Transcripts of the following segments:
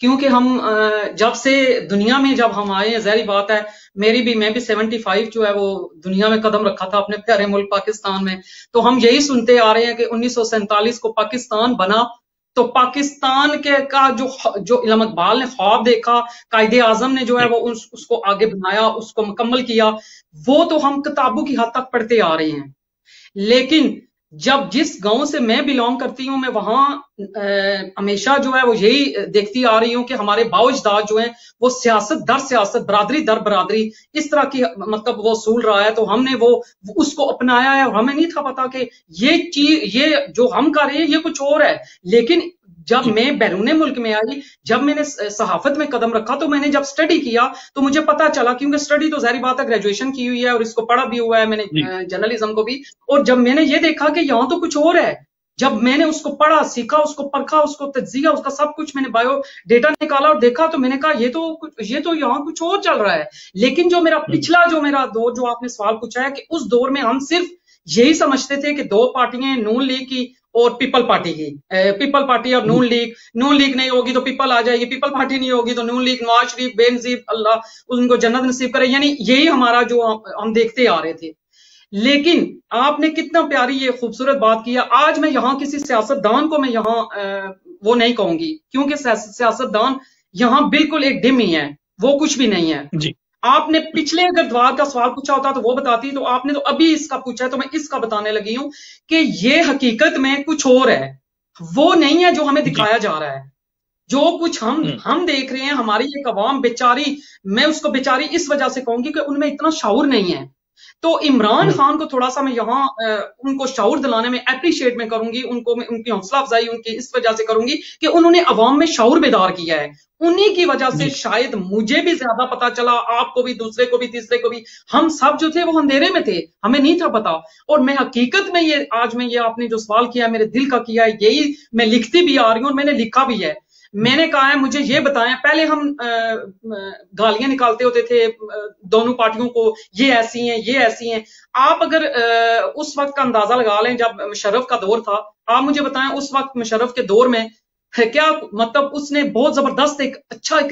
کیونکہ ہم جب سے دنیا میں جب ہم آئے ہیں، ظاہری بات ہے میں بھی 75 جو ہے وہ دنیا میں قدم رکھا تھا اپنے پیارے ملک پاکستان میں، تو ہم یہی سنتے آ رہے ہیں کہ 1947 کو پاکستان بنا تو پاکستان کا جو علم اقبال نے خواب دیکھا، قائد اعظم نے جو ہے وہ اس کو آگے بنایا، اس کو مکمل کیا، وہ تو ہم کتابوں کی حد تک پڑھتے آ رہے ہیں۔ لیکن جس گاؤں سے میں بلونگ کرتی ہوں، میں وہاں ہمیشہ جو ہے وہ یہی دیکھتی آ رہی ہوں کہ ہمارے باوجداد جو ہیں وہ سیاست در سیاست، برادری در برادری اس طرح کی مطلب وہ اصول رہا ہے، تو ہم نے وہ اس کو اپنایا ہے، اور ہمیں نہیں تھا پتا کہ یہ چیز، یہ جو ہم کر رہے ہیں یہ کچھ اور ہے۔ لیکن جب میں بیرون ملک میں آئی، جب میں نے صحافت میں قدم رکھا، تو میں نے جب سٹڈی کیا تو مجھے پتا چلا، کیونکہ سٹڈی تو ظاہری بات ہے گریجویشن کی ہوئی ہے اور اس کو پڑھا بھی ہوا ہے میں نے جرنلزم کو بھی، اور جب میں نے یہ دیکھا کہ یہاں تو کچھ اور ہے، جب میں نے اس کو پڑھا، سیکھا، اس کو پرکھا، اس کو تجزیہ، اس کا سب کچھ میں نے بایو ڈیٹا نکالا اور دیکھا، تو میں نے کہا یہ تو یہاں کچھ اور چل رہا ہے۔ لیکن جو میرا پچھلا میرا دور، جو آپ نے سوال پوچھا ہے، کہ اس دور میں ہم صرف یہی سمجھتے تھے کہ دو پارٹیاں، نون لیگ کی اور پیپل پارٹی کی، پیپل پارٹی اور نون لیگ نہیں ہوگی تو پیپل آ جائے گی، پیپل پارٹی نہیں ہوگی تو نون لیگ، نواز شریف بے نصیب، اللہ ان کو جنت نصیب کرے، یعنی یہی ہمارا جو ہم دیکھتے آ رہے تھے۔ لیکن آپ نے کتنا پیاری یہ خوبصورت بات کیا، آج میں یہاں کسی سیاست دان کو میں یہاں وہ نہیں کہوں گی، کیونکہ سیاست دان یہاں بالکل ایک ڈم ہی ہے، وہ کچھ بھی نہیں ہے۔ جی آپ نے پچھلے اگر دوار کا سوال پوچھا ہوتا تو وہ بتاتی، تو آپ نے تو ابھی اس کا پوچھا ہے تو میں اس کا بتانے لگی ہوں کہ یہ حقیقت میں کچھ اور ہے، وہ نہیں ہے جو ہمیں دکھایا جا رہا ہے۔ جو کچھ ہم دیکھ رہے ہیں، ہماری ایک عوام بیچاری، میں اس کو بیچاری اس وجہ سے کہوں گی کہ ان میں اتنا شعور نہیں ہے۔ تو عمران خان کو تھوڑا سا میں یہاں ان کو شعور دلانے میں اپریشیٹ میں کروں گی، ان کی حوصلہ افزائی ان کی اس وجہ سے کروں گی کہ انہوں نے عوام میں شعور بیدار کیا ہے، انہی کی وجہ سے شاید مجھے بھی زیادہ پتا چلا، آپ کو بھی، دوسرے کو بھی، تیسرے کو بھی، ہم سب جو تھے وہ اندھیرے میں تھے، ہمیں نہیں تھا پتا۔ اور میں حقیقت میں آج میں یہ آپ نے جو سوال کیا ہے میرے دل کا کیا ہے، یہی میں لکھتی بھی آ رہی ہوں اور میں نے لکھا بھی ہے۔ میں نے کہا ہے مجھے یہ بتائیں، پہلے ہم گالیاں نکالتے ہوتے تھے دونوں پارٹیوں کو، یہ ایسی ہیں، یہ ایسی ہیں۔ آپ اگر اس وقت کا اندازہ لگا لیں جب مشرف کا دور تھا، آپ مجھے بتائیں اس وقت مشرف کے دور میں کیا مطلب اس نے بہت زبردست ایک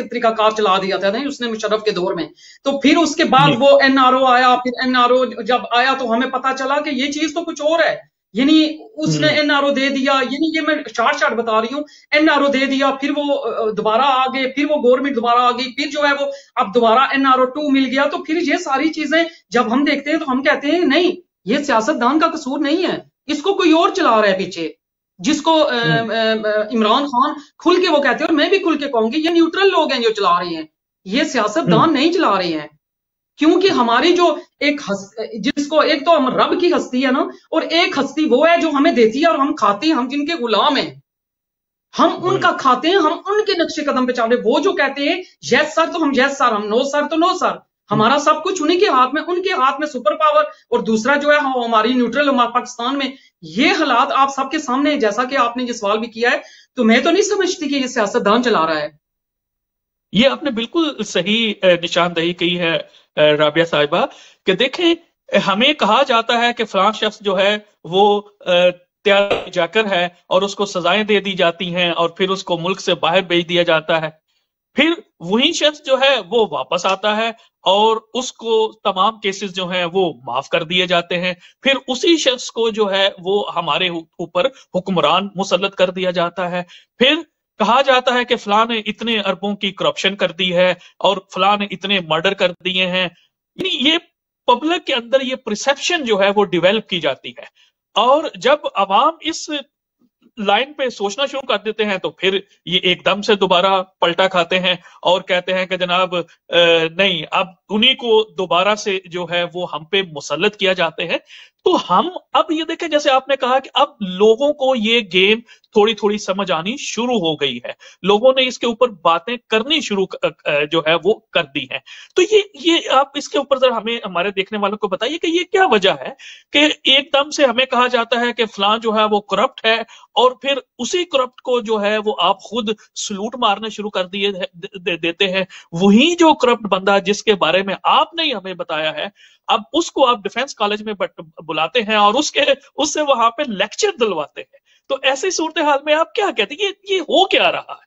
طریقہ کار چلا دیا تھا نہیں اس نے مشرف کے دور میں۔ تو پھر اس کے بعد وہ این آر او آیا، پھر این آر او جب آیا تو ہمیں پتا چلا کہ یہ چیز تو کچھ اور ہے، یعنی اس نے این آر او دے دیا، یعنی یہ میں شارٹ بتا رہی ہوں، این آر او دے دیا، پھر وہ دوبارہ آ گئے، پھر وہ گورنمنٹ دوبارہ آ گئی، پھر جو ہے وہ اب دوبارہ این آر او 2 مل گیا۔ تو پھر یہ ساری چیزیں جب ہم دیکھتے ہیں تو ہم کہتے ہیں نہیں، یہ سیاست دان کا قصور نہیں ہے، اس کو کوئی اور چلا رہا ہے پیچھے، جس کو عمران خان کھل کے وہ کہتے ہیں، اور میں بھی کھل کے کہوں گی یہ نیوٹرل لوگ ہیں جو چلا رہے ہیں، یہ سیاست دان نہیں چلا رہے ہیں۔ کیونکہ ہماری جو جس کو ایک تو ہم رب کی ہستی ہے نا، اور ایک ہستی وہ ہے جو ہمیں دیتی ہے اور ہم کھاتے ہیں، ہم جن کے غلام ہیں، ہم ان کا کھاتے ہیں، ہم ان کے نقشے قدم پہ چل رہے۔ وہ جو کہتے ہیں یس سر تو ہم یس سر، ہم نو سر تو نو سر، ہمارا سب کچھ انہیں کے ہاتھ میں، ان کے ہاتھ میں سپر پاور، اور دوسرا جو ہے ہماری نیوٹرل پاکستان میں یہ حالات آپ سب کے سامنے، جیسا کہ آپ نے یہ سوال بھی کیا ہے، تو میں تو نہیں سمجھتی کہ یہ سیاست دان چلا رہا ہے۔ یہ آپ نے بالکل صحیح نشاندہی کی ہے رابعہ صاحبہ، کہ دیکھیں ہمیں کہا جاتا ہے کہ فلاں شخص جو ہے وہ تیار جاکر ہے اور اس کو سزائیں دے دی جاتی ہیں اور پھر اس کو ملک سے باہر بھیج دیا جاتا ہے، پھر وہی شخص جو ہے وہ واپس آتا ہے اور اس کو تمام کیسز جو ہیں وہ معاف کر دیے جاتے ہیں، پھر اسی شخص کو جو ہے وہ ہمارے اوپر حکمران مسلط کر دیا جاتا ہے، پھر کہا جاتا ہے کہ فلاں نے اتنے اربوں کی کرپشن کر دی ہے اور فلاں نے اتنے مرڈر کر دیے ہیں، یعنی یہ پبلک کے اندر یہ پرسیپشن جو ہے وہ ڈیویلپ کی جاتی ہے، اور جب عوام اس لائن پہ سوچنا شروع کر دیتے ہیں تو پھر یہ ایک دم سے دوبارہ پلٹا کھاتے ہیں اور کہتے ہیں کہ جناب نہیں، اب انہی کو دوبارہ سے جو ہے وہ ہم پہ مسلط کیا جاتے ہیں۔ تو ہم اب یہ دیکھیں، جیسے آپ نے کہا کہ اب لوگوں کو یہ گیم تھوڑی تھوڑی سمجھ آنی شروع ہو گئی ہے، لوگوں نے اس کے اوپر باتیں کرنی شروع جو ہے وہ کر دی ہیں۔ تو یہ آپ اس کے اوپر ذرا ہمیں، ہمارے دیکھنے والوں کو بتائیے کہ یہ کیا وجہ ہے کہ ایک دم سے ہمیں کہا جاتا ہے کہ فلاں جو ہے وہ کرپٹ ہے، اور پھر اسی کرپٹ کو جو ہے وہ آپ خود سلوٹ مارنے شروع کر دیتے ہیں، وہی جو کرپٹ بندہ جس کے بارے میں آپ نے ہمیں بتایا ہے، اب اس کو آپ ڈیفنس کالج میں بلاتے ہیں اور اس سے وہاں پہ لیکچر دلواتے ہیں۔ تو ایسی صورتحال میں آپ کیا کہتے ہیں، یہ ہو کیا رہا ہے؟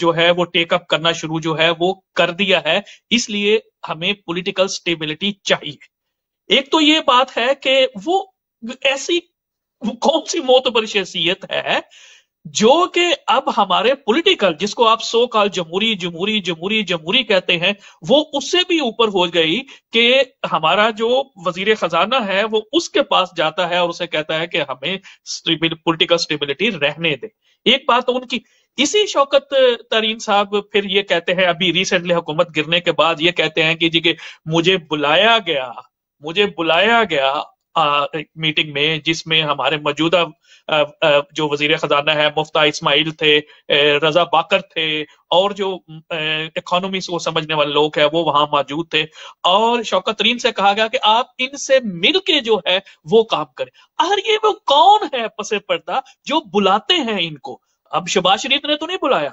جو ہے وہ ٹیک اپ کرنا شروع جو ہے وہ کر دیا ہے. اس لیے ہمیں پولیٹیکل سٹیبلٹی چاہیے. ایک تو یہ بات ہے کہ وہ ایسی کون سی معتبر شخصیت ہے جو کہ اب ہمارے پولیٹیکل، جس کو آپ سو کال جمہوری کہتے ہیں، وہ اس سے بھی اوپر ہو گئی کہ ہمارا جو وزیر خزانہ ہے وہ اس کے پاس جاتا ہے اور اسے کہتا ہے کہ ہمیں پولیٹیکل سٹیبلٹی رہنے دے. ایک بات ان کی، اسی شوکت ترین صاحب پھر یہ کہتے ہیں ابھی ریسنٹلی حکومت گرنے کے بعد یہ کہتے ہیں کہ جی کہ مجھے بلایا گیا میٹنگ میں جس میں ہمارے موجودہ جو وزیر خزانہ ہے مفتہ اسماعیل تھے، رضا باکر تھے، اور جو اکانومی کو سمجھنے والے لوگ ہیں وہ وہاں موجود تھے، اور شوکت ترین سے کہا گیا کہ آپ ان سے مل کے جو ہے وہ کام کریں. اور یہ وہ کون ہے پس پردہ جو بلاتے ہیں ان کو؟ اب شہباز شریف نے تو نہیں بلایا.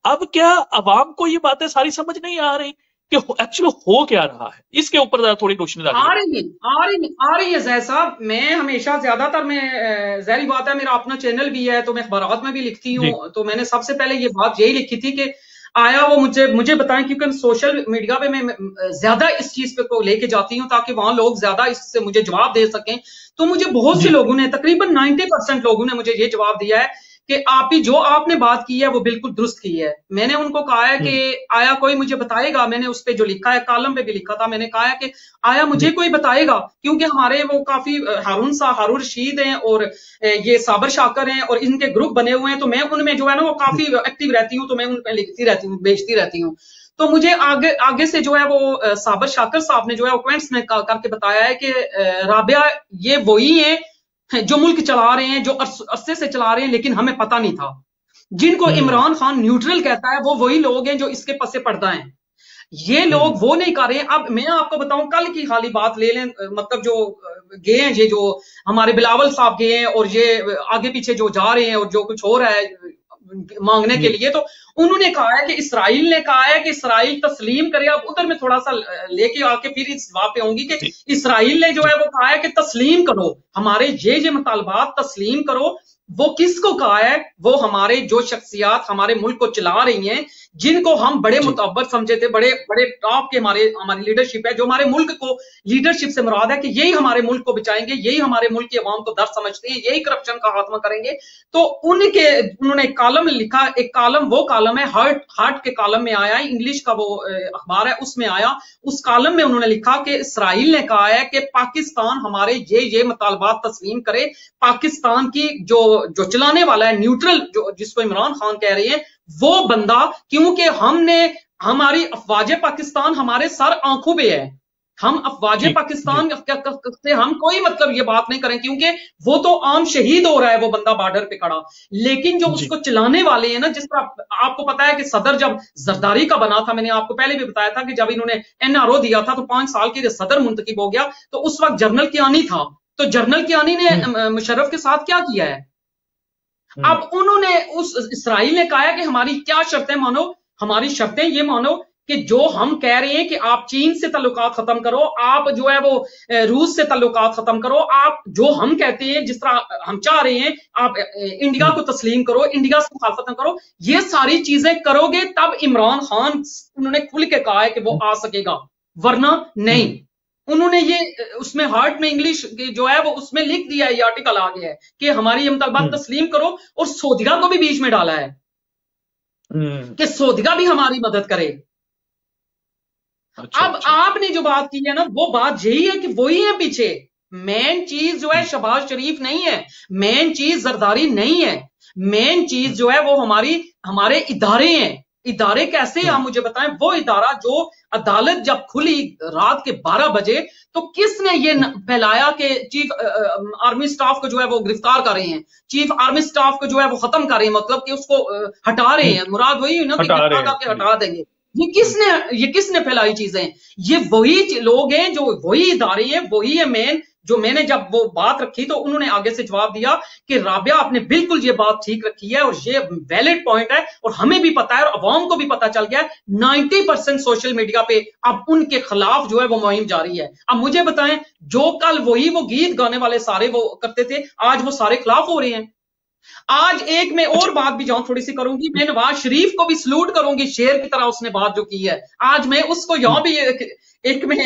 اب کیا عوام کو یہ باتیں ساری سمجھ نہیں آ رہی کہ ایکچولی ہو کیا رہا ہے؟ اس کے اوپر ذرا تھوڑی روشنی ڈالیے. آ رہی ہے زید صاحب. میں ہمیشہ زیادہ تر میں ظاہری بات ہے میرا اپنا چینل بھی ہے تو میں اخبارات میں بھی لکھتی ہوں، تو میں نے سب سے پہلے یہ بات یہی لکھی تھی کہ آیا وہ مجھے بتائیں، کیونکہ سوشل میڈیا پہ میں زیادہ اس چیز پہ کو لے کے جاتی ہوں تاکہ وہاں لوگ زیادہ اس سے مجھے جواب دے سکیں. تو مجھے بہت سے لوگوں نے، تقریباً 90% لوگوں نے مجھے یہ جواب دیا ہے کہ جو آپ نے بات کی ہے وہ بالکل درست کی ہے. میں نے ان کو کہا ہے کہ آیا کوئی مجھے بتائے گا، میں نے اس پہ جو لکھا ہے کالم پہ بھی لکھا تھا، میں نے کہا ہے کہ آیا مجھے کوئی بتائے گا، کیونکہ ہمارے وہ کافی ہارون رشید ہیں اور یہ صابر شاکر ہیں اور ان کے گروپ بنے ہوئے ہیں، تو میں ان میں جو ہے نا وہ کافی ایکٹیو رہتی ہوں، تو میں ان پہ لکھتی رہتی ہوں، بیچتی رہتی ہوں. تو مجھے آگے سے جو ہے وہ صابر شاکر صاحب نے جو ہے وہ کومنٹس میں کر کے بتایا ہے کہ رابعہ یہ وہی ہیں جو ملک چلا رہے ہیں، جو عرصے سے چلا رہے ہیں، لیکن ہمیں پتہ نہیں تھا. جن کو عمران خان نیوٹرل کہتا ہے وہ وہی لوگ ہیں جو اس کے پس پردہ ہیں. یہ لوگ وہ نہیں کر رہے ہیں. اب میں آپ کو بتاؤں، کل کی خالی بات لے لیں، مطلب جو گئے ہیں یہ جو ہمارے بلاول صاحب گئے ہیں اور یہ آگے پیچھے جو جا رہے ہیں اور جو کچھ ہو رہا ہے مانگنے کے لیے، تو انہوں نے کہا ہے کہ اسرائیل نے کہا ہے کہ اسرائیل تسلیم کرے. اب ادھر میں تھوڑا سا لے کے آ کے پھر اس بات پہ آؤں گی کہ اسرائیل نے جو ہے وہ کہا ہے کہ تسلیم کرو، ہمارے یہ مطالبات تسلیم کرو. وہ کس کو کہا ہے؟ وہ ہمارے جو شخصیات ہمارے ملک کو چلا رہی ہیں، جن کو ہم بڑے متعبر سمجھے تھے، بڑے ٹاپ کے ہماری لیڈرشپ ہے، جو ہمارے ملک کو لیڈرشپ سے مراد ہے کہ یہی ہمارے ملک کو بچائیں گے، یہی ہمارے ملک کی عوام کو درد سمجھتے ہیں، یہی کرپشن کا خاتمہ کریں گے. تو انہوں نے ایک کالم لکھا، ایک کالم وہ کالم ہے ہارٹ کے کالم میں آیا ہے، انگلش کا وہ اخبار ہے اس میں آیا. اس کالم میں انہوں نے لکھا کہ اسرائیل نے کہا ہے کہ پاکستان ہمارے یہ مطالبات تسلیم کرے. پاکستان کی جو چلانے والا ہے نیوٹرل، جس کو عمران خان کہہ رہے ہیں، وہ بندہ، کیونکہ ہماری افواج پاکستان ہمارے سر آنکھوں پہ ہے. ہم افواج پاکستان سے ہم کوئی مطلب یہ بات نہیں کریں، کیونکہ وہ تو عام شہید ہو رہا ہے وہ بندہ بارڈر پہ کھڑا. لیکن جو اس کو چلانے والے ہیں نا، جس طرح آپ کو پتا ہے کہ صدر جب زرداری کا بنا تھا، میں نے آپ کو پہلے بھی بتایا تھا کہ جب انہوں نے NRO دیا تھا تو 5 سال کے لیے صدر منتخب ہو گیا، تو اس وقت جنرل کیانی تھا. تو جنرل کیانی نے مشرف کے ساتھ کیا کیا ہے؟ اب انہوں نے اسرائیل نے کہا ہے کہ ہماری کیا شرطیں مانو. ہماری شرطیں یہ مانو کہ جو ہم کہہ رہے ہیں کہ آپ چین سے تعلقات ختم کرو، آپ جو ہے وہ روس سے تعلقات ختم کرو، آپ جو ہم کہتے ہیں جس طرح ہم چاہ رہے ہیں آپ انڈیا کو تسلیم کرو، انڈیا سے مخالفت کرو، یہ ساری چیزیں کرو گے تب عمران خان، انہوں نے کھل کے کہا ہے کہ وہ آ سکے گا، ورنہ نہیں. انہوں نے یہ اس میں ہارٹ میں انگلش جو ہے وہ اس میں لکھ دیا ہے، یہ آرٹیکل آ گیا ہے کہ ہماری یہ مطالبات تسلیم کرو، اور سعودیہ کو بھی بیچ میں ڈالا ہے کہ سعودیہ بھی ہماری مدد کرے. اب آپ نے جو بات کی ہے نا، وہ بات یہی ہے کہ وہی ہے پیچھے. مین چیز جو ہے شہباز شریف نہیں ہے، مین چیز زرداری نہیں ہے، مین چیز جو ہے وہ ہمارے ادارے ہیں. ادارے کیسے ہیں آپ مجھے بتائیں؟ وہ ادارہ جو عدالت جب کھلی رات کے 12 بجے، تو کس نے یہ پھیلایا کہ چیف آرمی سٹاف کو جو ہے وہ گرفتار کر رہے ہیں، چیف آرمی سٹاف کو جو ہے وہ ختم کر رہے ہیں، مطلب کہ اس کو ہٹا رہے ہیں. مراد وہی نا کہ گرفتار کر کے ہٹا دیں گے. یہ کس نے پھیلائی چیزیں؟ یہ وہی لوگ ہیں، جو وہی ادارے ہیں، وہی ہے مین. جو میں نے جب وہ بات رکھی تو انہوں نے آگے سے جواب دیا کہ رابعہ آپ نے بالکل یہ بات ٹھیک رکھی ہے اور یہ ویلڈ پوائنٹ ہے، اور ہمیں بھی پتا ہے اور عوام کو بھی پتا چل گیا ہے. 90% سوشل میڈیا پہ اب ان کے خلاف جو ہے وہ مہم جاری ہے. اب مجھے بتائیں، جو کل وہ گیت گانے والے سارے وہ کرتے تھے، آج وہ سارے خلاف ہو رہے ہیں. آج ایک میں اور بات بھی جاؤں تھوڑی سی کروںگی، میں نواز شریف کو بھی سلوٹ کروں گی، شیر کی طرح اس نے بات جو کی ہے، آج میں اس کو یہاں بھی ایک میں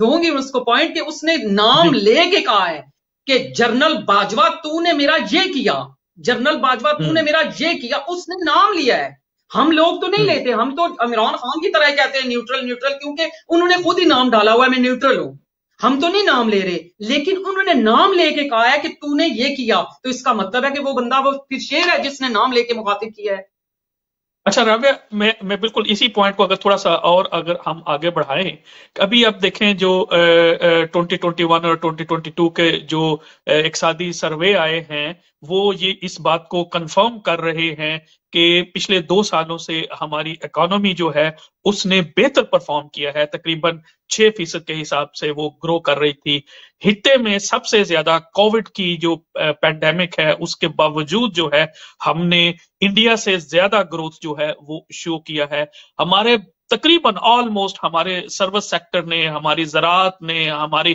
دوں گی اس کو پوائنٹ کہ اس نے نام لے کے کہا ہے کہ جنرل باجوہ تو نے میرا یہ کیا، جنرل باجوہ تو نے میرا یہ کیا، اس نے نام لیا ہے۔ ہم لوگ تو نہیں لیتے، ہم تو عمران خان کی طرح کہتے ہیں نیوٹرل نیوٹرل، کیونکہ انہوں نے خود ہی نام ڈالا ہوا ہے میں نیوٹرل ہوں، ہم تو نہیں نام لے رہے، لیکن انہوں نے نام لے کے کہا ہے کہ تو نے یہ کیا، تو اس کا مطلب ہے کہ وہ بندہ وہ پھر شیر ہے جس نے نام لے کے مخاطب کیا ہے۔ اچھا رابعہ، میں بالکل اسی پوائنٹ کو اگر تھوڑا سا اور اگر ہم آگے بڑھائیں، ابھی اب دیکھیں جو 2021 اور 2022 کے جو اقتصادی سروے آئے ہیں وہ یہ اس بات کو کنفرم کر رہے ہیں کہ پچھلے 2 سالوں سے ہماری اکانومی جو ہے اس نے بہتر پرفارم کیا ہے، تقریباً 6% کے حساب سے وہ گرو کر رہی تھی۔ خطے میں سب سے زیادہ کووڈ کی جو پینڈیمک ہے اس کے باوجود جو ہے ہم نے انڈیا سے زیادہ گروتھ جو ہے وہ شو کیا ہے۔ ہمارے تقریباً آلموسٹ ہمارے سروس سیکٹر نے، ہماری زراعت نے، ہماری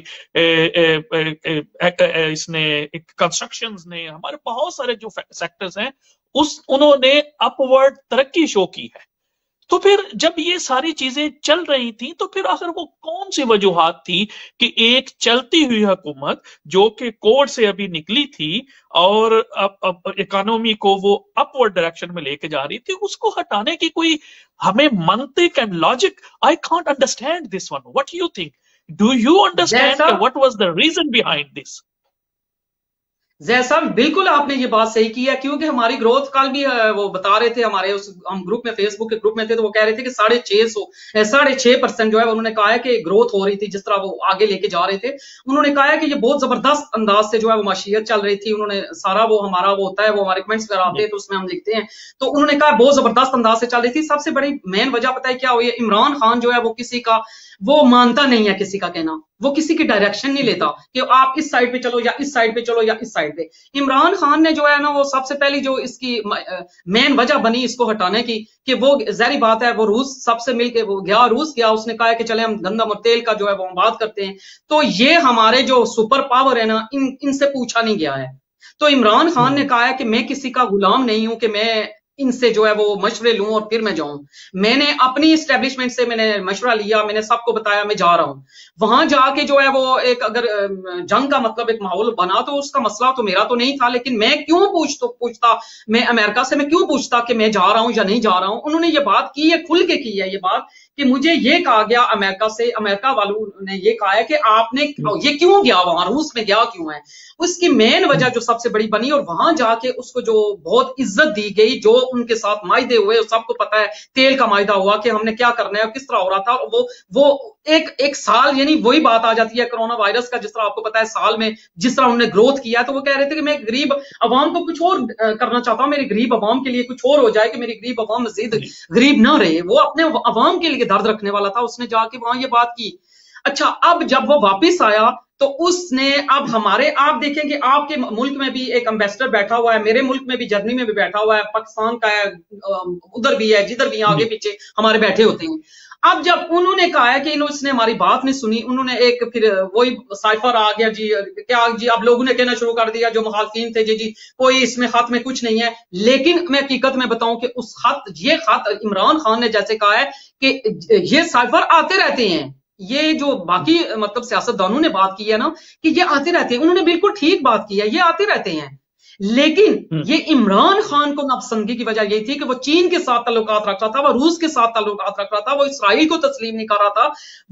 اس نے کنسٹرکشنز نے، ہمارے بہت سارے جو سیکٹرز ہیں انہوں نے اپورڈ ترقی شو کی ہے۔ تو پھر جب یہ ساری چیزیں چل رہی تھیں تو پھر آخر وہ کون سی وجوہات تھی کہ ایک چلتی ہوئی حکومت جو کہ کووڈ سے ابھی نکلی تھی اور اب اکانومی کو وہ اپورڈ ڈائریکشن میں لے کے جا رہی تھی، اس کو ہٹانے کی کوئی ہمیں منطق and logic, I can't understand this one, what you think, do you understand what was the reason behind this? Zaid صاحب بالکل آپ نے یہ بات صحیح کی ہے، کیونکہ ہماری گروتھ کل بھی وہ بتا رہے تھے ہمارے ہم گروپ میں فیس بک کے گروپ میں تھے، تو وہ کہہ رہے تھے کہ 6.5% جو ہے انہوں نے کہا ہے کہ گروتھ ہو رہی تھی، جس طرح وہ آگے لے کے جا رہے تھے۔ انہوں نے کہا ہے کہ یہ بہت زبردست انداز سے جو ہے وہ معیشت چل رہی تھی، انہوں نے سارا وہ ہمارا وہ ہوتا ہے، وہ ہمارے کمنٹس پر آتے ہیں تو اس میں ہم لکھتے ہیں، تو انہوں نے کہا بہت زبردست انداز سے چل رہی تھی۔ سب سے بڑی مین وجہ پتہ ہے کیا ہوئی ہے؟ عمران خان جو ہے وہ کسی کا وہ مانتا نہیں ہے، کسی کا کہنا، وہ کسی کی ڈائریکشن نہیں لیتا کہ آپ اس سائڈ پہ چلو یا اس سائڈ پہ چلو یا اس سائڈ پہ۔ عمران خان نے جو ہے نا وہ سب سے پہلی جو اس کی مین وجہ بنی اس کو ہٹانے کی کہ وہ ظاہری بات ہے وہ روس سب سے مل کے وہ روس گیا، اس نے کہا کہ چلے ہم گندم اور تیل کا جو ہے وہ ہم بات کرتے ہیں، تو یہ ہمارے جو سپر پاور ہے نا ان سے پوچھا نہیں گیا ہے۔ تو عمران خان نے کہا ہے کہ میں کسی کا غلام نہیں ہوں کہ میں ان سے جو ہے وہ مشورے لوں اور پھر میں جاؤں، میں نے اپنی اسٹیبلشمنٹ سے میں نے مشورہ لیا، میں نے سب کو بتایا میں جا رہا ہوں، وہاں جا کے جو ہے وہ ایک اگر جنگ کا مطلب ایک ماحول بنا تو اس کا مسئلہ تو میرا تو نہیں تھا، لیکن میں کیوں پوچھتا میں امریکہ سے، میں کیوں پوچھتا کہ میں جا رہا ہوں یا نہیں جا رہا ہوں۔ انہوں نے یہ بات کی ہے، کھل کے کی ہے یہ بات کہ مجھے یہ کہا گیا امریکہ سے، امریکہ والوں نے یہ کہا ہے کہ آپ نے یہ کیوں گیا وہاں، روس میں گیا کیوں ہے۔ اس کی مین وجہ جو سب سے بڑی بنی اور وہاں جا کے اس کو جو بہت عزت دی گئی، جو ان کے ساتھ معاہدے ہوئے سب کو پتا ہے، تیل کا معاہدہ ہوا کہ ہم نے کیا کرنا ہے اور کس طرح ہو رہا تھا، وہ ایک سال، یعنی وہی بات آ جاتی ہے کرونا وائرس کا، جس طرح آپ کو پتا ہے سال میں جس طرح انہوں نے گروتھ کیا، تو وہ کہہ رہے تھے کہ میں غریب عوام کو کچھ اور کرنا چاہتا ہوں، میری غریب عوام کے لیے کچھ اور ہو جائے کہ میری غریب عوام مزید غریب نہ رہے، وہ اپنے عوام کے لیے درد رکھنے والا تھا، اس نے جا کے وہاں یہ بات کی۔ اچھا اب جب وہ واپس آیا تو اس نے اب ہمارے آپ دیکھیں کہ آپ کے ملک میں بھی ایک امبیسڈر بیٹھا ہوا ہے، میرے ملک میں بھی جرمنی میں بھی بیٹھا ہوا ہے، پاکستان کا ہے، ادھر بھی ہے، جدھر بھی آگے پیچھے ہمارے بیٹھے ہوتے ہیں۔ اب جب انہوں نے کہا ہے کہ اس نے ہماری بات نہیں سنی، انہوں نے ایک پھر وہی سائفر آ گیا جی، کیا جی اب لوگوں نے کہنا شروع کر دیا جو مخالفین تھے جی کوئی اس میں خط میں کچھ نہیں ہے، لیکن میں حقیقت میں بتاؤں کہ اس یہ خط عمران خان نے جیسے کہا ہے کہ یہ سائفر آتے رہتے ہیں، یہ جو باقی مطلب سیاستدانوں نے بات کی ہے نا کہ یہ آتے رہتے ہیں، انہوں نے بالکل ٹھیک بات کی ہے، یہ آتے رہتے ہیں، لیکن یہ عمران خان کو ناپسندگی کی وجہ یہ تھی کہ وہ چین کے ساتھ تعلقات رکھ رہا تھا، وہ روس کے ساتھ تعلقات رکھ رہا تھا، وہ اسرائیل کو تسلیم نہیں کر رہا تھا،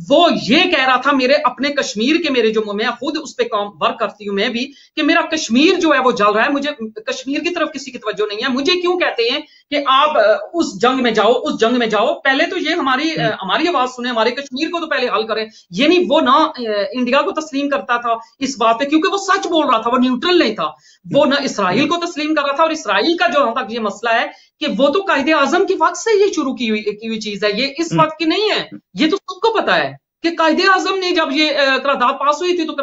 وہ یہ کہہ رہا تھا میرے اپنے کشمیر کے میرے جو میں خود اس پہ کام ورک کرتی ہوں میں بھی کہ میرا کشمیر جو ہے وہ جل رہا ہے، مجھے کشمیر کی طرف کسی کی توجہ نہیں ہے، مجھے کیوں کہتے ہیں کہ آپ اس جنگ میں جاؤ، اس جنگ میں جاؤ، پہلے تو یہ ہماری آواز سنیں، ہمارے کشمیر کو تو پہلے حل کریں۔ یعنی وہ نہ انڈیا کو تسلیم کرتا تھا اس بات پہ کیونکہ وہ سچ بول رہا تھا، وہ نیوٹرل نہیں تھا، وہ نہ اسرائیل کو تسلیم کر رہا تھا، اور اسرائیل کا جو تک یہ مسئلہ ہے کہ وہ تو قائد اعظم کے وقت سے یہ شروع کی ہوئی چیز ہے، یہ اس وقت کی نہیں ہے، یہ تو سب کو پتا ہے۔ کہ قائد اعظم نے جب یہ قرارداد پاس ہوئی تھی تو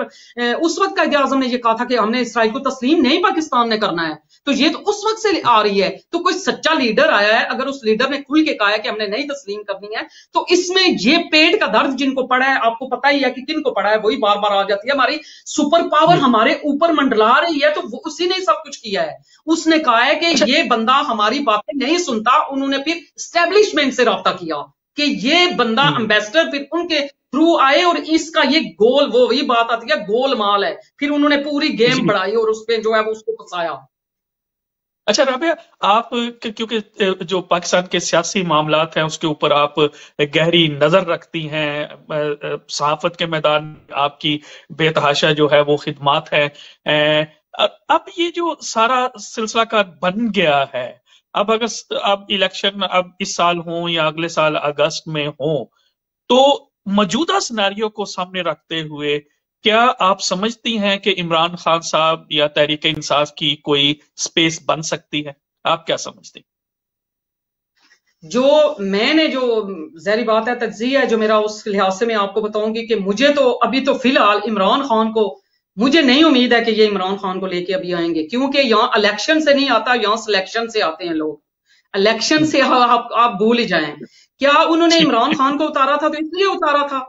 اس وقت قائد اعظم نے یہ کہا تھا کہ ہم نے اسرائیل کو تسلیم نہیں پاکستان نے کرنا ہے. تو یہ تو اس وقت سے آ رہی ہے. تو کوئی سچا لیڈر آیا ہے، اگر اس لیڈر نے کھل کے کہا ہے کہ ہم نے نہیں تسلیم کرنی ہے، تو اس میں یہ پیٹ کا درد جن کو پڑا ہے، آپ کو پتہ ہی ہے کہ کن کو پڑا ہے، وہی بار بار آ جاتی ہے. ہماری سپر پاور ہمارے اوپر منڈلا رہی ہے، تو اسی نے سب کچھ کیا ہے. اس نے کہا ہے کہ یہ بندہ ہماری باتیں نہیں سنتا. انہوں نے پھر اسٹیبلشمنٹ سے رابطہ کیا کہ یہ بندہ امبیسڈر پھر ان کے تھرو آئے، اور اس کا یہ گول، وہ وہی بات آتی ہے گول مال ہے. پھر انہوں نے پوری گیم بڑھائی اور اس پہ جو ہے وہ اس کو پھنسایا. اچھا رابعہ، آپ کیونکہ جو پاکستان کے سیاسی معاملات ہیں اس کے اوپر آپ گہری نظر رکھتی ہیں، صحافت کے میدان میں آپ کی بے تحاشا جو ہے وہ خدمات ہیں. اب یہ جو سارا سلسلہ کا بن گیا ہے، اب اگر اب الیکشن اب اس سال ہوں یا اگلے سال اگست میں ہوں، تو موجودہ سیناریو کو سامنے رکھتے ہوئے کیا آپ سمجھتی ہیں کہ عمران خان صاحب یا تحریک انصاف کی کوئی سپیس بن سکتی ہے؟ آپ کیا سمجھتی ہیں؟ جو میں نے جو ظاہری بات ہے تجزیہ ہے جو میرا، اس لحاظ سے میں آپ کو بتاؤں گی کہ مجھے تو ابھی تو فی الحال عمران خان کو مجھے نہیں امید ہے کہ یہ عمران خان کو لے کے ابھی آئیں گے، کیونکہ یہاں الیکشن سے نہیں آتا، یہاں سلیکشن سے آتے ہیں لوگ. الیکشن سے آپ بھول ہی جائیں. کیا انہوں نے عمران خان کو اتارا تھا تو اس لیے اتارا تھا،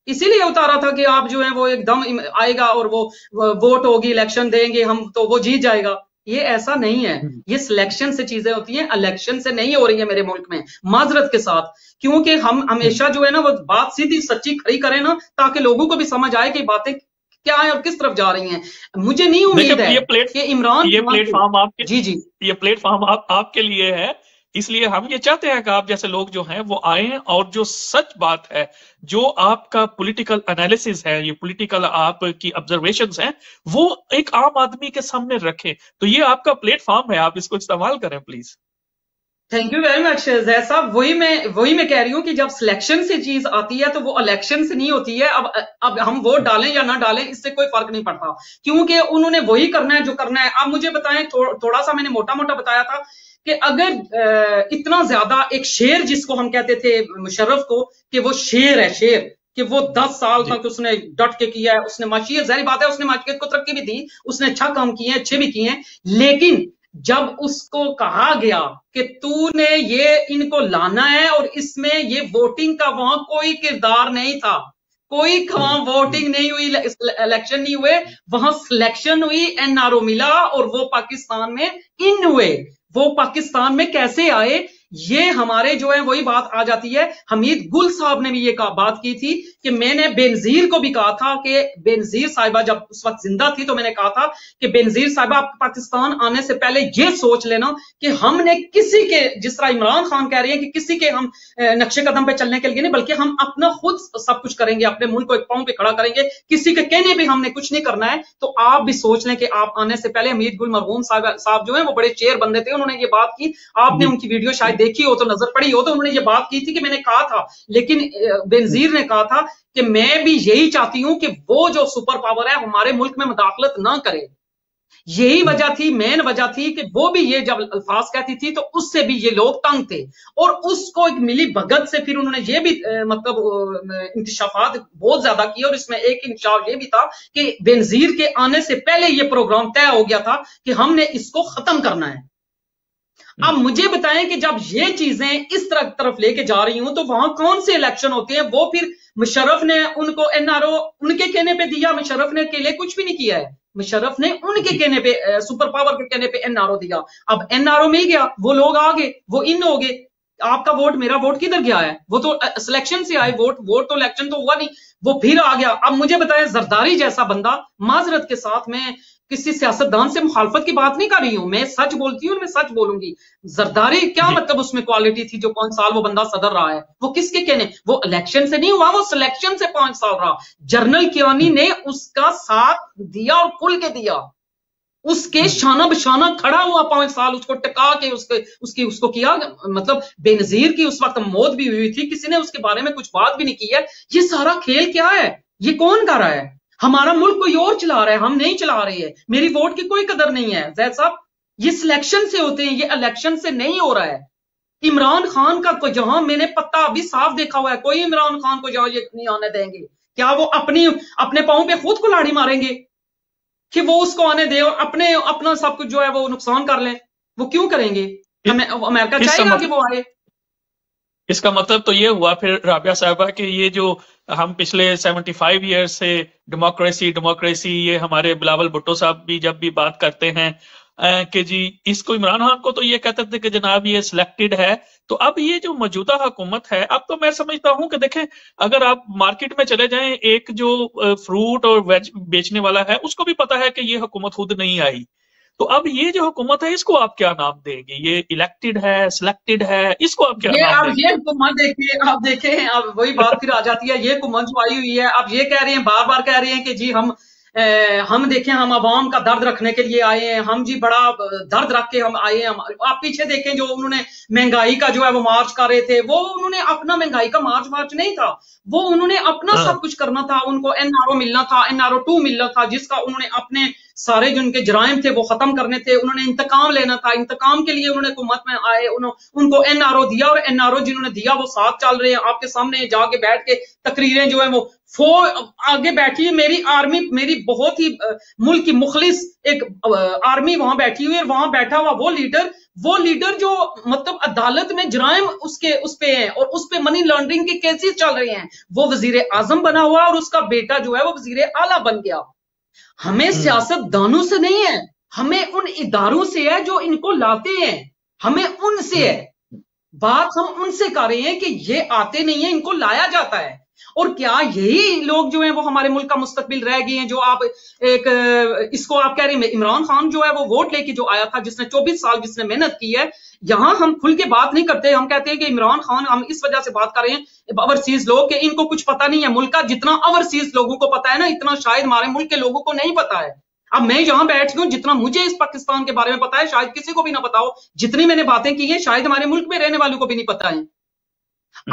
اسی لیے اتارا تھا کہ آپ جو ہیں وہ ایک دم آئے گا اور وہ ووٹ ہوگی، الیکشن دیں گے ہم تو وہ جیت جائے گا. یہ ایسا نہیں ہے، یہ سلیکشن سے چیزیں ہوتی ہیں، الیکشن سے نہیں ہو رہی ہیں میرے ملک میں، معذرت کے ساتھ. کیونکہ ہم ہمیشہ جو ہے نا وہ بات سیدھی سچی کھڑی کریں نا، تاکہ لوگوں کو بھی سمجھ آئے کہ باتیں کیا ہیں اور کس طرف جا رہی ہیں. مجھے نہیں امید ہے کہ عمران یہ پلیٹ فارم آپ کے جی یہ پلیٹ فارم آپ کے لیے ہے، اس لیے ہم یہ چاہتے ہیں کہ آپ جیسے لوگ جو ہیں وہ آئیں اور جو سچ بات ہے، جو آپ کا پولیٹیکل انالیسز ہے، یہ پولیٹیکل آپ کی آبزرویشنز ہیں، وہ ایک عام آدمی کے سامنے رکھیں. تو یہ آپ کا پلیٹ فارم ہے، آپ اس کو استعمال کریں please. Thank you very much Zaid صاحب. وہی میں کہہ رہی ہوں کہ جب سلیکشن سے چیز آتی ہے تو وہ الیکشن سے نہیں ہوتی ہے. اب ہم ووٹ ڈالیں یا نہ ڈالیں اس سے کوئی فرق نہیں پڑتا، کیونکہ انہوں نے وہی کرنا ہے جو کرنا ہے. اب مجھے بتائیں، تھوڑا سا میں نے موٹا موٹا بتایا تھا کہ اگر اتنا زیادہ ایک شیر جس کو ہم کہتے تھے مشرف کو کہ وہ شیر ہے، شیر کہ وہ 10 سال تک اس نے ڈٹ کے کیا ہے، اس نے معاشیت، ظاہری بات ہے اس نے معاشیت کو ترقی بھی دی، اس نے اچھا کام کیے ہیں، اچھے بھی کیے ہیں. لیکن جب اس کو کہا گیا کہ تو نے یہ ان کو لانا ہے اور اس میں یہ ووٹنگ کا وہاں کوئی کردار نہیں تھا، کوئی وہاں ووٹنگ نہیں ہوئی، الیکشن نہیں ہوئے، وہاں سلیکشن ہوئی، این آر او ملا اور وہ پاکستان میں ان ہوئے. وہ پاکستان میں کیسے آئے؟ یہ ہمارے جو ہے وہی بات آ جاتی ہے. حمید گل صاحب نے بھی یہ بات کی تھی کہ میں نے بینظیر کو بھی کہا تھا کہ بینظیر صاحبہ جب اس وقت زندہ تھی تو میں نے کہا تھا کہ بینظیر صاحبہ آپ پاکستان آنے سے پہلے یہ سوچ لینا کہ ہم نے کسی کے، جس طرح عمران خان کہہ رہے ہیں کہ کسی کے ہم نقشے قدم پہ چلنے کے لیے نہیں، بلکہ ہم اپنا خود سب کچھ کریں گے، اپنے ملک کو ایک پاؤں پہ کھڑا کریں گے، کسی کے کہنے پہ ہم نے کچھ نہیں کرنا ہے. تو آپ بھی سوچ لیں کہ آپ آنے سے پہلے حمید گل مرحوم صاحب جو ہیں وہ بڑے چیر بندے تھے، انہوں نے یہ بات کی. آپ نے ان کی ویڈیو شاید دیکھی ہو تو نظر پڑی ہو، تو انہوں نے یہ بات کی تھی کہ میں نے کہا تھا، لیکن بینظیر نے کہا تھا کہ میں بھی یہی چاہتی ہوں کہ وہ جو سپر پاور ہے ہمارے ملک میں مداخلت نہ کرے. یہی وجہ تھی، مین وجہ تھی کہ وہ بھی یہ جب الفاظ کہتی تھی تو اس سے بھی یہ لوگ تنگ تھے، اور اس کو ایک ملی بھگت سے پھر انہوں نے یہ بھی مطلب انکشافات بہت زیادہ کیے. اور اس میں ایک انکشاف یہ بھی تھا کہ بینظیر کے آنے سے پہلے یہ پروگرام طے ہو گیا تھا کہ ہم نے اس کو ختم کرنا ہے. اب مجھے بتائیں کہ جب یہ چیزیں اس طرف لے کے جا رہی ہوں تو وہاں کون سے الیکشن ہوتے ہیں؟ وہ پھر مشرف نے ان کو این آر او ان کے کہنے پہ دیا، مشرف نے اکیلے کچھ بھی نہیں کیا ہے، مشرف نے ان کے کہنے پہ، سپر پاور کے کہنے پہ این آر او دیا. اب این آر او مل گیا، وہ لوگ آگے، وہ ان ہو گئے. آپ کا ووٹ، میرا ووٹ کدھر گیا ہے؟ وہ تو سلیکشن سے آئے ووٹ تو الیکشن تو ہوا نہیں، وہ پھر آ گیا. اب مجھے بتائیں زرداری جیسا بندہ، معذرت کے ساتھ میں کسی سیاستدان سے مخالفت کی بات نہیں کر رہی ہوں، میں سچ بولتی ہوں، میں سچ بولوں گی. زرداری کیا مطلب اس میں کوالٹی تھی جو 5 سال وہ بندہ صدر رہا ہے؟ وہ کس کے کہنے؟ وہ الیکشن سے نہیں ہوا، وہ سلیکشن سے 5 سال رہا. جنرل کیانی نے اس کا ساتھ دیا اور کھل کے دیا، اس کے شانہ بشانہ کھڑا ہوا 5 سال، اس کو ٹکا کے اس کو کیا. مطلب بینظیر کی اس وقت موت بھی ہوئی تھی، کسی نے اس کے بارے میں کچھ بات بھی نہیں کی ہے. یہ سارا کھیل کیا ہے؟ یہ کون کر رہا ہے؟ ہمارا ملک کوئی اور چلا رہا ہے، ہم نہیں چلا رہے ہیں. میری ووٹ کی کوئی قدر نہیں ہے زید صاحب. یہ سلیکشن سے ہوتے ہیں، یہ الیکشن سے نہیں ہو رہا ہے. عمران خان کا کوئی جہاں میں نے پتہ ابھی صاف دیکھا ہوا ہے، کوئی عمران خان کو جہاں یہ نہیں آنے دیں گے. کیا وہ اپنے پاؤں پہ خود کلاڑی ماریں گے کہ وہ اس کو آنے دے اور اپنا سب کچھ جو ہے وہ نقصان کر لیں؟ وہ کیوں کریں گے؟ امریکہ چاہے گا کہ وہ آئے؟ اس کا مطلب تو یہ ہوا پھر رابعہ صاحبہ کہ یہ جو ہم پچھلے 75 ایئر سے ڈیموکریسی یہ ہمارے بلاول بھٹو صاحب بھی جب بھی بات کرتے ہیں کہ جی اس کو عمران خان کو تو یہ کہتے تھے کہ جناب یہ سلیکٹڈ ہے. تو اب یہ جو موجودہ حکومت ہے اب تو میں سمجھتا ہوں کہ دیکھیں اگر آپ مارکیٹ میں چلے جائیں ایک جو فروٹ اور ویج بیچنے والا ہے اس کو بھی پتا ہے کہ یہ حکومت خود نہیں آئی. تو اب یہ جو حکومت ہے اس کو آپ کیا نام دیں گے؟ یہ الیکٹڈ ہے، سلیکٹڈ ہے، اس کو آپ کیا نام دیں گے؟ یہ حکومت دیکھیں، آپ دیکھیں اب وہی بات پھر آ جاتی ہے. یہ حکومت جو آئی ہوئی ہے اب یہ کہہ رہے ہیں، بار بار کہہ رہے ہیں کہ جی ہم دیکھیں ہم عوام کا درد رکھنے کے لیے آئے ہیں، ہم جی بڑا درد رکھ کے ہم آئے ہیں. آپ پیچھے دیکھیں جو انہوں نے مہنگائی کا جو ہے وہ مارچ کر رہے تھے، وہ انہوں نے اپنا مہنگائی کا مارچ نہیں تھا، وہ انہوں نے اپنا سب کچھ کرنا تھا. ان کو NRO ملنا تھا، NRO 2 ملنا تھا، جس کا انہوں نے اپنے سارے جو ان کے جرائم تھے وہ ختم کرنے تھے. انہوں نے انتقام لینا تھا، انتقام کے لیے انہوں نے حکومت میں آئے، ان کو NRO دیا اور NRO جنہوں نے دیا وہ ساتھ چل رہے ہیں. آپ کے سامنے جا کے بیٹھ کے تقریریں جو ہیں وہ آگے بیٹھی ہے میری آرمی، میری بہت ہی ملک کی مخلص ایک آرمی وہاں بیٹھی ہوئی ہے، وہاں بیٹھا ہوا وہ لیڈر جو مطلب عدالت میں جرائم اس پہ ہیں اور اس پہ منی لانڈرنگ کے کیسز چل رہے ہیں، وہ وزیر اعظم بنا ہوا اور اس کا بیٹا جو ہے وہ وزیر اعلیٰ بن گیا. ہمیں سیاست دانوں سے نہیں ہے، ہمیں ان اداروں سے ہے جو ان کو لاتے ہیں، ہمیں ان سے ہے بات. ہم ان سے کر رہے ہیں کہ یہ آتے نہیں ہیں، ان کو لایا جاتا ہے. اور کیا یہی لوگ جو ہیں وہ ہمارے ملک کا مستقبل رہ گئے ہیں؟ جو آپ اس کو آپ کہہ رہے ہیں عمران خان جو ہے وہ ووٹ لے کے جو آیا تھا، جس نے 24 سال جس نے محنت کی ہے، یہاں ہم کھل کے بات نہیں کرتے. ہم کہتے ہیں کہ عمران خان، ہم اس وجہ سے بات کر رہے ہیں اوورسیز لوگ کہ ان کو کچھ پتہ نہیں ہے ملک کا. جتنا اوورسیز لوگوں کو پتا ہے نا، اتنا شاید ہمارے ملک کے لوگوں کو نہیں پتا ہے. اب میں یہاں بیٹھ ہوں، جتنا مجھے اس پاکستان کے بارے میں پتا ہے شاید کسی کو بھی نہ پتا ہو. جتنی میں نے باتیں کی ہیں شاید ہمارے ملک میں رہنے والوں کو بھی نہیں پتا ہے.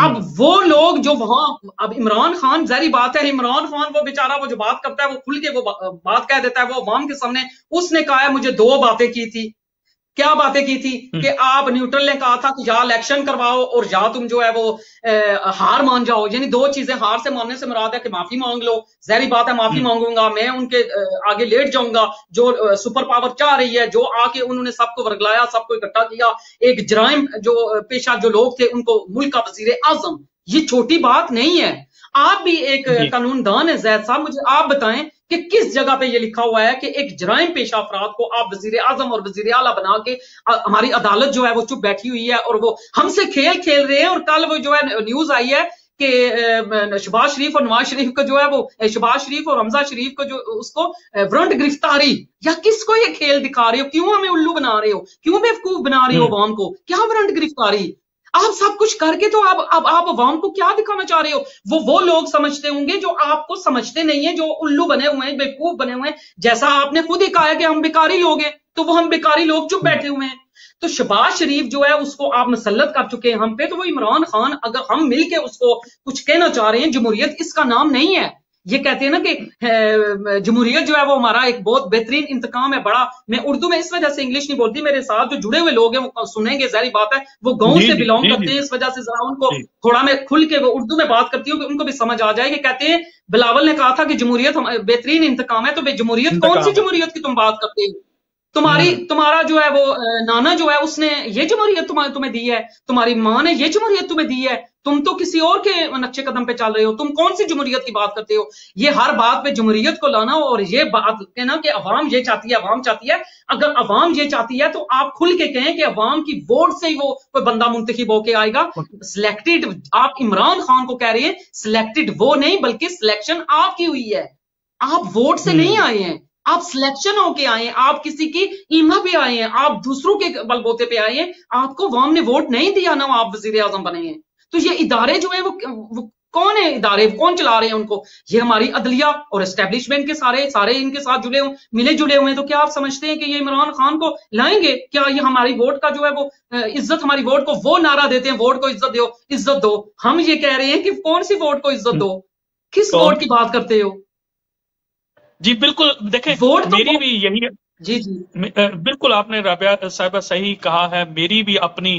اب وہ لوگ جو وہاں، اب عمران خان ظاہری بات ہے، عمران خان وہ بیچارہ وہ جو بات کرتا ہے وہ کھل کے وہ بات کہہ دیتا ہے، وہ عوام کے سامنے اس نے کہا ہے مجھے 2 باتیں کی تھی. کیا باتیں کی تھی؟ کہ آپ نیوٹرل نے کہا تھا کہ یا الیکشن کرواؤ اور یا تم جو ہے وہ ہار مان جاؤ. یعنی 2 چیزیں، ہار سے ماننے سے مراد ہے کہ معافی مانگ لو. ظاہری بات ہے معافی مانگوں گا میں، ان کے آگے لیٹ جاؤں گا. جو سپر پاور چاہ رہی ہے، جو آ کے انہوں نے سب کو ورگلایا، سب کو اکٹھا کیا، ایک جرائم جو پیشہ جو لوگ تھے ان کو ملک کا وزیر اعظم، یہ چھوٹی بات نہیں ہے. آپ بھی ایک قانون دان ہے زید صاحب، مجھے آپ بتائیں کہ کس جگہ پہ یہ لکھا ہوا ہے کہ ایک جرائم پیشہ افراد کو آپ وزیر اعظم اور وزیر اعلیٰ بنا کے، ہماری عدالت جو ہے وہ چپ بیٹھی ہوئی ہے اور وہ ہم سے کھیل رہے ہیں. اور کل وہ جو ہے نیوز آئی ہے کہ شہباز شریف اور نواز شریف کو جو ہے وہ شہباز شریف اور حمزہ شریف کو جو اس کو وارنٹ گرفتاری، یا کس کو یہ کھیل دکھا رہے ہو؟ کیوں ہمیں الو بنا رہے ہو؟ کیوں بیوقوف بنا رہے ہو عوام کو؟ کیا وارنٹ گرفتاری؟ آپ سب کچھ کر کے تو اب آپ عوام کو کیا دکھانا چاہ رہے ہو؟ وہ لوگ سمجھتے ہوں گے جو آپ کو سمجھتے نہیں ہیں، جو الو بنے ہوئے ہیں، بیوقوف بنے ہوئے ہیں. جیسا آپ نے خود ہی کہا ہے کہ ہم بیکاری لوگ ہیں، تو وہ ہم بیکاری لوگ چپ بیٹھے ہوئے ہیں. تو شہباز شریف جو ہے اس کو آپ مسلط کر چکے ہیں ہم پہ. تو وہ عمران خان، اگر ہم مل کے اس کو کچھ کہنا چاہ رہے ہیں، جمہوریت اس کا نام نہیں ہے. یہ کہتے ہیں نا کہ جمہوریت جو ہے وہ ہمارا ایک بہت بہترین انتقام ہے بڑا. میں اردو میں اس وجہ سے انگلش نہیں بولتی، میرے ساتھ جو جڑے ہوئے لوگ ہیں وہ سنیں گے، ظاہری بات ہے وہ گاؤں سے بلونگ کرتے ہیں، اس وجہ سے ذرا ان کو تھوڑا میں کھل کے وہ اردو میں بات کرتی ہوں کہ ان کو بھی سمجھ آ جائے. کہ کہتے ہیں بلاول نے کہا تھا کہ جمہوریت بہترین انتقام ہے. تو جمہوریت کون سی جمہوریت کی تم بات کرتے ہو؟ تمہارا جو ہے وہ نانا جو ہے اس نے یہ جمہوریت تمہیں دی ہے، تمہاری ماں نے یہ جمہوریت تمہیں دی ہے. تم تو کسی اور کے نقشے قدم پہ چل رہے ہو. تم کون سی جمہوریت کی بات کرتے ہو؟ یہ ہر بات پہ جمہوریت کو لانا اور یہ بات کہنا کہ عوام یہ چاہتی ہے، عوام چاہتی ہے. اگر عوام یہ چاہتی ہے تو آپ کھل کے کہیں کہ عوام کی ووٹ سے ہی وہ کوئی بندہ منتخب ہو کے آئے گا. سلیکٹڈ آپ عمران خان کو کہہ رہے ہیں، سلیکٹڈ وہ نہیں بلکہ سلیکشن آپ کی ہوئی ہے. آپ ووٹ سے نہیں آئے ہیں، آپ سلیکشن ہو کے آئے ہیں، آپ کسی کی ایما پہ آئے ہیں، آپ دوسروں کے بلبوتے پہ آئے ہیں. آپ کو عوام نے ووٹ نہیں دیا نا آپ وزیر اعظم بنے ہیں. تو یہ ادارے جو ہیں وہ کون ہیں؟ ادارے کون چلا رہے ہیں ان کو؟ یہ ہماری عدلیہ اور اسٹیبلشمنٹ کے سارے ان کے ساتھ ملے جڑے ہوئے ہیں. تو کیا آپ سمجھتے ہیں کہ یہ عمران خان کو لائیں گے؟ کیا یہ ہماری ووٹ کا جو ہے وہ عزت، ہماری ووٹ کو وہ نعرہ دیتے ہیں ووٹ کو عزت دو، عزت دو. ہم یہ کہہ رہے ہیں کہ کون سی ووٹ کو عزت دو؟ کس ووٹ کی بات کرتے ہو؟ جی بالکل، دیکھیں میری بھی یہی، جی بالکل آپ نے رابعہ صاحبہ صحیح کہا ہے. میری بھی اپنی